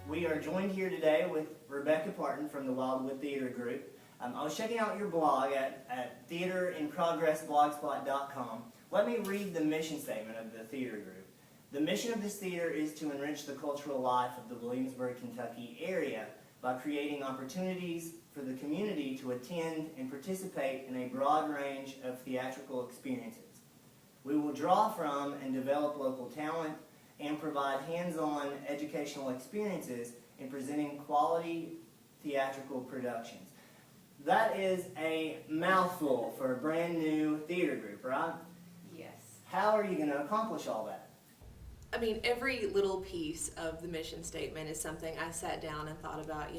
We are joined here today with Rebecca Partin from the Wildwood Theatre group. I was checking out your blog at theaterinprogressblogspot.com. Let me read the mission statement of the theater group. The mission of this theater is to enrich the cultural life of the Williamsburg, Kentucky area by creating opportunities for the community to attend and participate in a broad range of theatrical experiences. We will draw from and develop local talent and provide hands-on educational experiences in presenting quality theatrical productions. That is a mouthful for a brand new theater group, right? Yes. How are you going to accomplish all that? I mean, every little piece of the mission statement is something I sat down and thought about,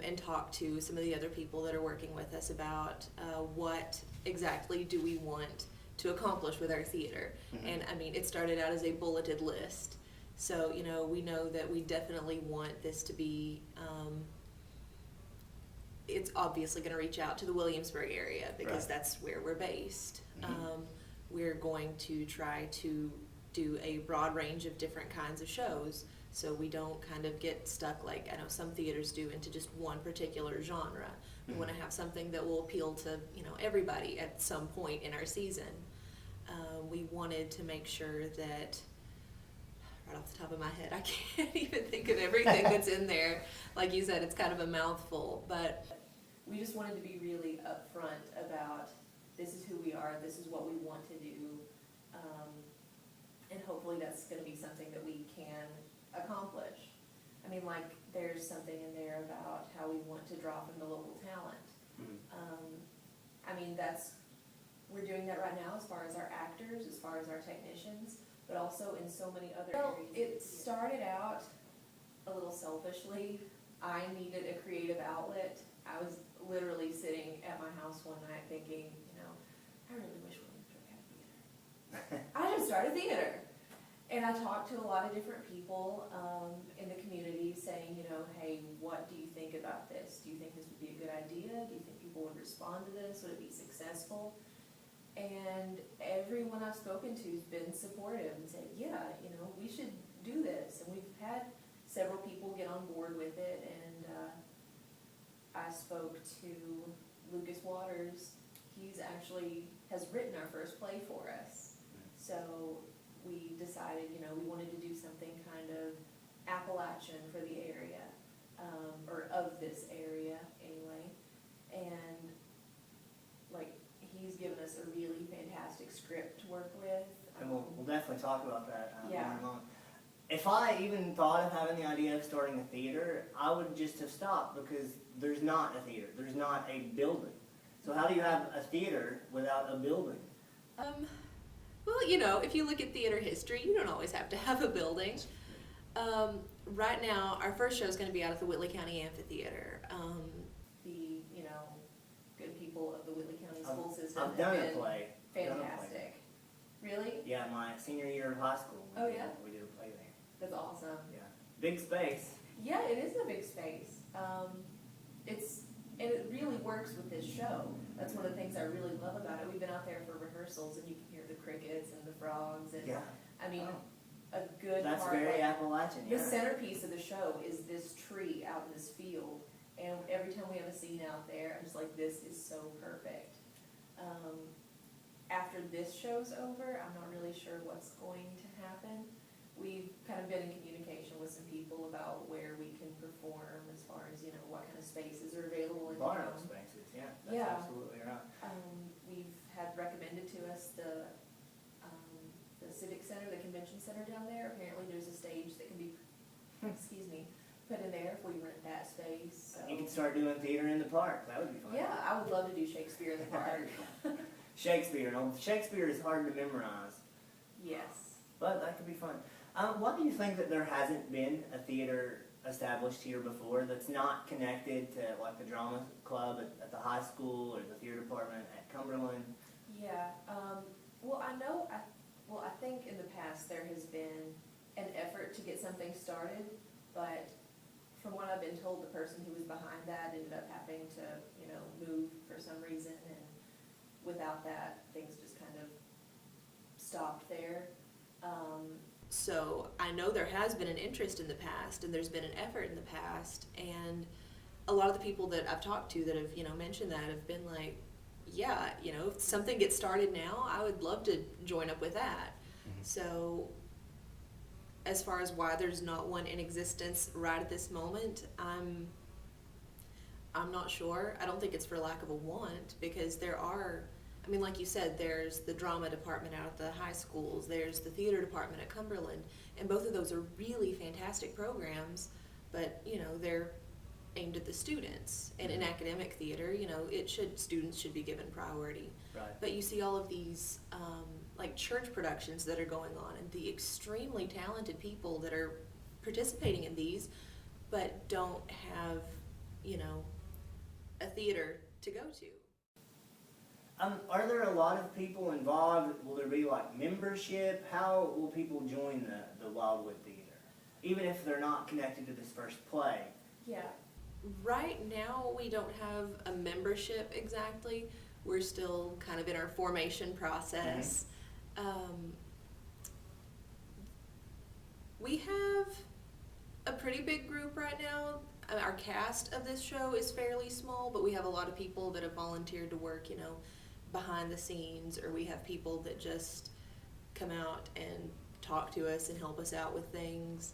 and talked to some of the other people that are working with us about what exactly do we want to accomplish with our theater. Mm-hmm. And I mean, it started out as a bulleted list. So, we know that we definitely want this to be, it's obviously going to reach out to the Williamsburg area because right. That's where we're based. Mm-hmm. We're going to try to do a broad range of different kinds of shows so we don't kind of get stuck like I know some theaters do into just one particular genre. We want to have something that will appeal to everybody at some point in our season. We wanted to make sure that right off the top of my head I can't even think of everything that's in there. Like you said, it's kind of a mouthful, but we just wanted to be really upfront about this is who we are, this is what we want to do, and hopefully that's going to be something that we can accomplish. I mean, like, there's something in there about how we want to draw from the local talent. Mm-hmm. I mean, we're doing that right now as far as our actors, as far as our technicians, but also in so many other areas. It started out a little selfishly. I needed a creative outlet. I was literally sitting at my house one night thinking, I really wish Williamsburg had theater. I just started theater. And I talked to a lot of different people in the community saying, hey, what do you think about this? Do you think this would be a good idea? Do you think people would respond to this? Would it be successful? And everyone I've spoken to has been supportive and said, yeah, we should do this. And we've had several people get on board with it. And I spoke to Lucas Waters. He's actually has written our first play for us. So we decided, we wanted to do something kind of Appalachian for the area, or of this area anyway. And he's given us a really fantastic script to work with. And we'll definitely talk about that yeah. later on. If I even thought of having the idea of starting a theater, I would just have stopped because there's not a theater. There's not a building. So how do you have a theater without a building? Well, if you look at theater history, you don't always have to have a building. Right now, our first show is going to be out at the Whitley County Amphitheater. The good people of the Whitley County school system I've done have a been play. fantastic. Really? Yeah, my senior year of high school. Oh, yeah? We did a play there. That's awesome. Yeah. Big space. Yeah, it is a big space. And it really works with this show. That's one of the things I really love about it. We've been out there for rehearsals, and you can hear the crickets and the frogs. And yeah. I mean, a good That's part. very Appalachian. The yeah. centerpiece of the show is this tree out in this field. And every time we have a scene out there, I'm just like, this is so perfect. After this show's over, I'm not really sure what's going to happen. We've kind of been in communication with some people about where we can perform as far as, what kind of spaces are available in town. Spaces, yeah. That's absolutely right. We've had recommended to us the Civic Center, the Convention Center down there. Apparently there's a stage that can be, put in there if we rent that space. So. You could start doing theater in the park. That would be fun. Yeah, I would love to do Shakespeare in the park. Shakespeare. No, Shakespeare is hard to memorize. Yes. But that could be fun. Why do you think that there hasn't been a theater established here before that's not connected to like the drama club at the high school or the theater department at Cumberland? Yeah. I think in the past there has been an effort to get something started, but from what I've been told, the person who was behind that ended up having to, move for some reason, and without that, things just kind of stopped there. So I know there has been an interest in the past, and there's been an effort in the past, and a lot of the people that I've talked to that have, mentioned that have been like, yeah, if something gets started now, I would love to join up with that. Mhm. So as far as why there's not one in existence right at this moment, I'm not sure. I don't think it's for lack of a want, because there are, like you said, there's the drama department out at the high schools, there's the theater department at Cumberland, and both of those are really fantastic programs, but, they're aimed at the students. And in academic theater, students should be given priority. Right. But you see all of these, like church productions that are going on, and the extremely talented people that are participating in these, but don't have, a theater to go to. Are there a lot of people involved? Will there be like membership? How will people join the Wildwood Theatre, even if they're not connected to this first play? Yeah. Right now, we don't have a membership exactly. We're still kind of in our formation process. We have a pretty big group right now. Our cast of this show is fairly small, but we have a lot of people that have volunteered to work, behind the scenes, or we have people that just come out and talk to us and help us out with things.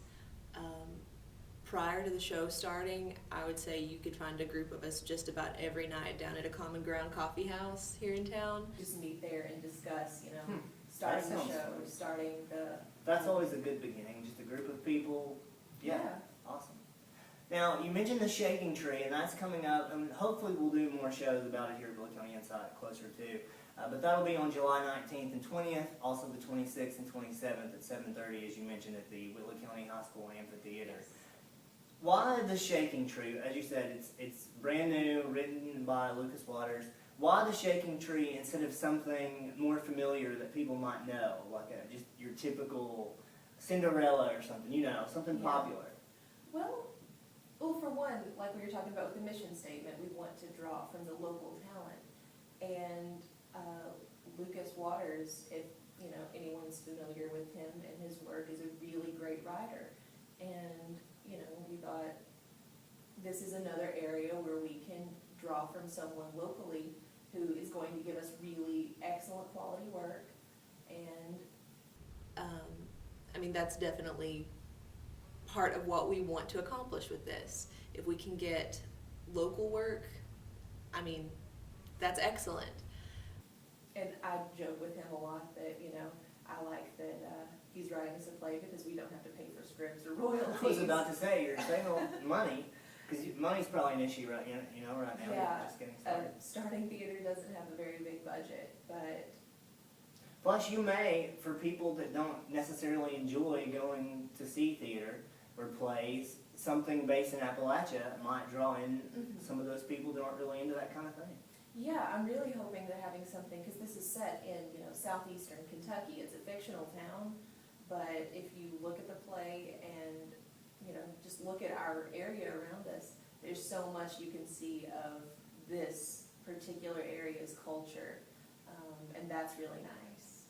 Prior to the show starting, I would say you could find a group of us just about every night down at a Common Ground coffee house here in town. Just meet there and discuss, starting the sounds show, fun. starting the. That's always a good beginning, just a group of people. Yeah. Awesome. Now, you mentioned the Shaking Tree, and that's coming up, and hopefully we'll do more shows about it here at Whitley County Insight closer to. But that'll be on July 19th and 20th, also the 26th and 27th at 7:30, as you mentioned, at the Whitley County High School Amphitheater. Yes. Why the Shaking Tree? As you said, it's brand new, written by Lucas Waters. Why the Shaking Tree instead of something more familiar that people might know, like just your typical Cinderella or something, something popular? Well, for one, like we were talking about with the mission statement, we want to draw from the local talent. And Lucas Waters, if anyone's familiar with him and his work, is a really great writer. And we thought this is another area where we can draw from someone locally who is going to give us really excellent quality work. And that's definitely part of what we want to accomplish with this. If we can get local work, that's excellent. And I joke with him a lot that, I like that he's writing us a play because we don't have to pay for scripts or royalties. I was about to say, you're saving money, because money's probably an issue right now. Yeah, Just getting started. starting theater doesn't have a very big budget, but Plus, you may, for people that don't necessarily enjoy going to see theater or plays, something based in Appalachia might draw in some of those people that aren't really into that kind of thing. yeah, I'm really hoping that having something, because this is set in, southeastern Kentucky, it's a fictional town, but if you look at the play and, just look at our area around us, there's so much you can see of this particular area's culture, and that's really nice.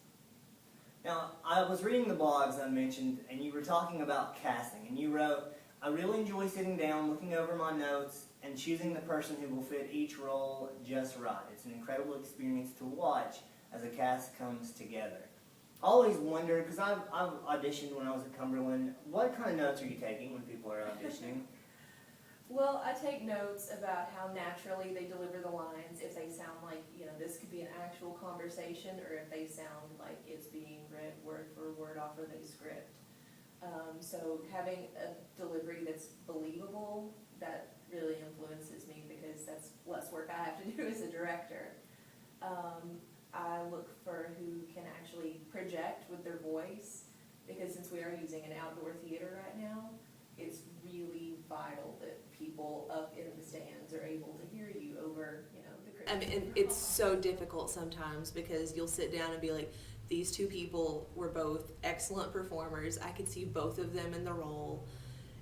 Now, I was reading the blogs I mentioned, and you were talking about casting, and you wrote, I really enjoy sitting down, looking over my notes, and choosing the person who will fit each role just right. It's an incredible experience to watch as a cast comes together. I always wonder, because I've auditioned when I was at Cumberland, what kind of notes are you taking when people are auditioning? Well, I take notes about how naturally they deliver the lines, if they sound like, this could be an actual conversation, or if they sound like it's being read word for word off of a script. So having a delivery that's believable, that really influences me, because that's less work I have to do as a director. I look for who can actually project with their voice, because since we are using an outdoor theater right now, it's really vital that people up in the stands are able to hear you over, the And it's so difficult sometimes, because you'll sit down and be like, these two people were both excellent performers. I could see both of them in the role.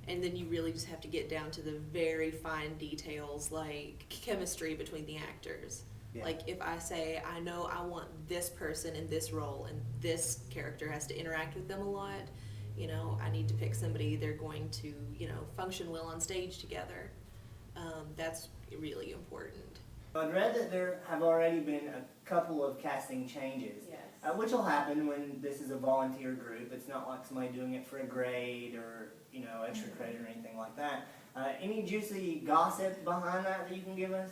And then you really just have to get down to the very fine details, like chemistry between the actors. Yeah. Like if I say, I know I want this person in this role and this character has to interact with them a lot, You know, I need to pick somebody they're going to, you know, function well on stage together. That's really important. I'd read that there have already been a couple of casting changes, Yes. which will happen when this is a volunteer group. It's not like somebody doing it for a grade or, you know, extra credit or anything like that. Any juicy gossip behind that you can give us?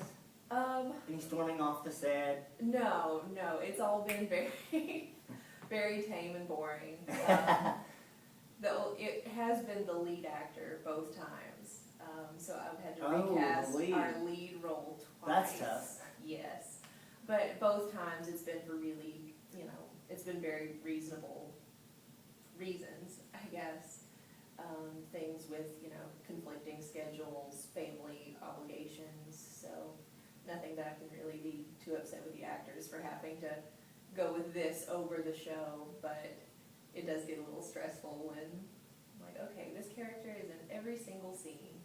Any storming off the set? No, it's all been very, very tame and boring. It has been the lead actor both times, so I've had to recast our lead role twice. That's tough. Yes, but both times it's been for really, you know, it's been very reasonable reasons, I guess. Things with, you know, conflicting schedules, family obligations, so nothing that I can really be too upset with the actors for having to go with this over the show, but it does get a little stressful when I'm like, okay, this character is in every single scene.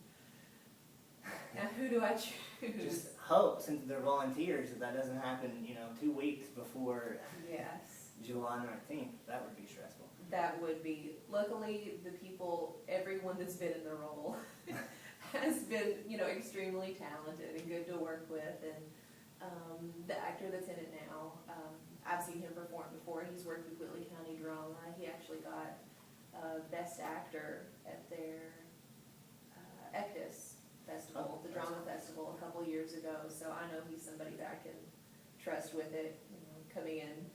Now who do I choose? Just hope, since they're volunteers, that doesn't happen, you know, 2 weeks before Yes, July 19th. That would be stressful. that would be, luckily the people, everyone that's been in the role has been, you know, extremely talented and good to work with, and the actor that's in it now, I've seen him perform before. He's worked with Whitley County Drama. He actually got Best Actor at their ECDIS Festival, the Drama Festival, a couple years ago, so I know he's somebody that I can trust with it, you know, coming in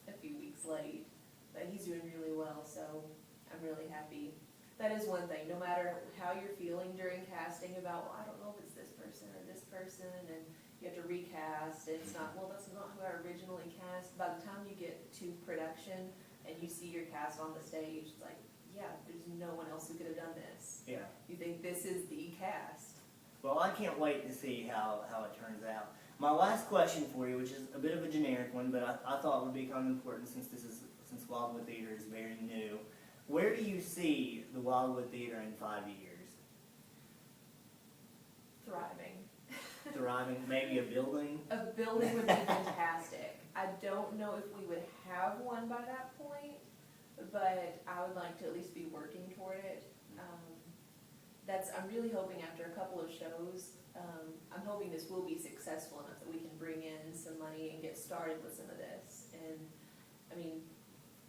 a few weeks late, but he's doing really well, so I'm really happy. That is one thing, no matter how you're feeling during casting about, well, I don't know if it's this person or this person, and you have to recast, it's not, well, that's not who I originally cast. By the time you get to production and you see your cast on the stage, it's like, yeah, there's no one else who could have done this. Yeah. You think this is the cast. Well, I can't wait to see how it turns out. My last question for you, which is a bit of a generic one, but I thought would be kind of important since Wildwood Theatre is very new. Where do you see the Wildwood Theatre in 5 years? Thriving. Thriving, maybe a building? A building would be fantastic. I don't know if we would have one by that point, but I would like to at least be working toward it. I'm really hoping after a couple of shows, I'm hoping this will be successful enough that we can bring in some money and get started with some of this. And I mean,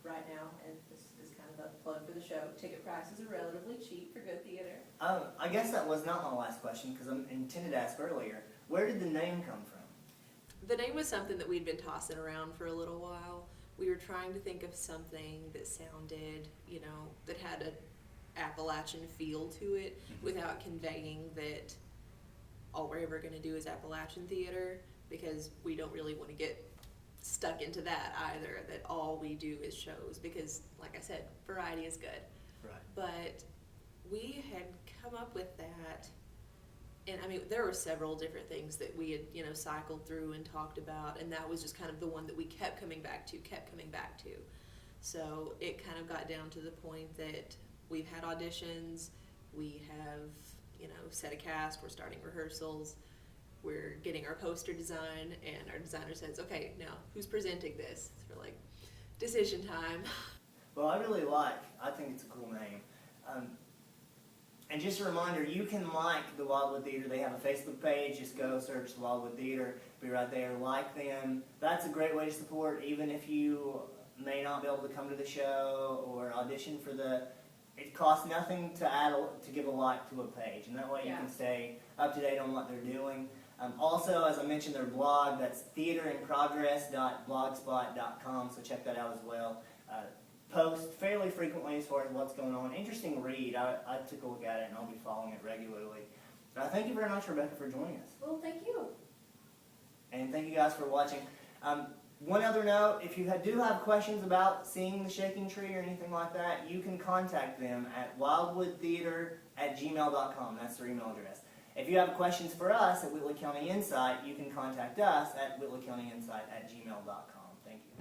right now, and this is kind of a plug for the show, ticket prices are relatively cheap for good theater. I guess that was not my last question because I intended to ask earlier. Where did the name come from? The name was something that we'd been tossing around for a little while. We were trying to think of something that sounded, you know, that had an Appalachian feel to it without conveying that all we're ever going to do is Appalachian theater, because we don't really want to get stuck into that either, that all we do is shows, because like I said, variety is good. Right. But we had come up with that, and I mean, there were several different things that we had, you know, cycled through and talked about, and that was just kind of the one that we kept coming back to. So it kind of got down to the point that we've had auditions, we have, you know, set a cast, we're starting rehearsals, we're getting our poster design, and our designer says, okay, now who's presenting this? So we're like, decision time. Well, I think it's a cool name. And just a reminder, you can like the Wildwood Theatre. They have a Facebook page. Just go search the Wildwood Theatre. Be right there. Like them. That's a great way to support, even if you may not be able to come to the show or audition for it costs nothing to give a like to a page, and that way you can stay up to date on what they're doing. Also, as I mentioned, their blog, that's theaterinprogress.blogspot.com, so check that out as well. Post fairly frequently as far as what's going on. Interesting read. I took a look at it, and I'll be following it regularly. Thank you very much, Rebecca, for joining us. Well, thank you. And thank you guys for watching. One other note, if you do have questions about seeing the Shaking Tree or anything like that, you can contact them at wildwoodtheatre@gmail.com. That's their email address. If you have questions for us at Whitley County Insight, you can contact us at whitleycountyinsight@gmail.com. Thank you.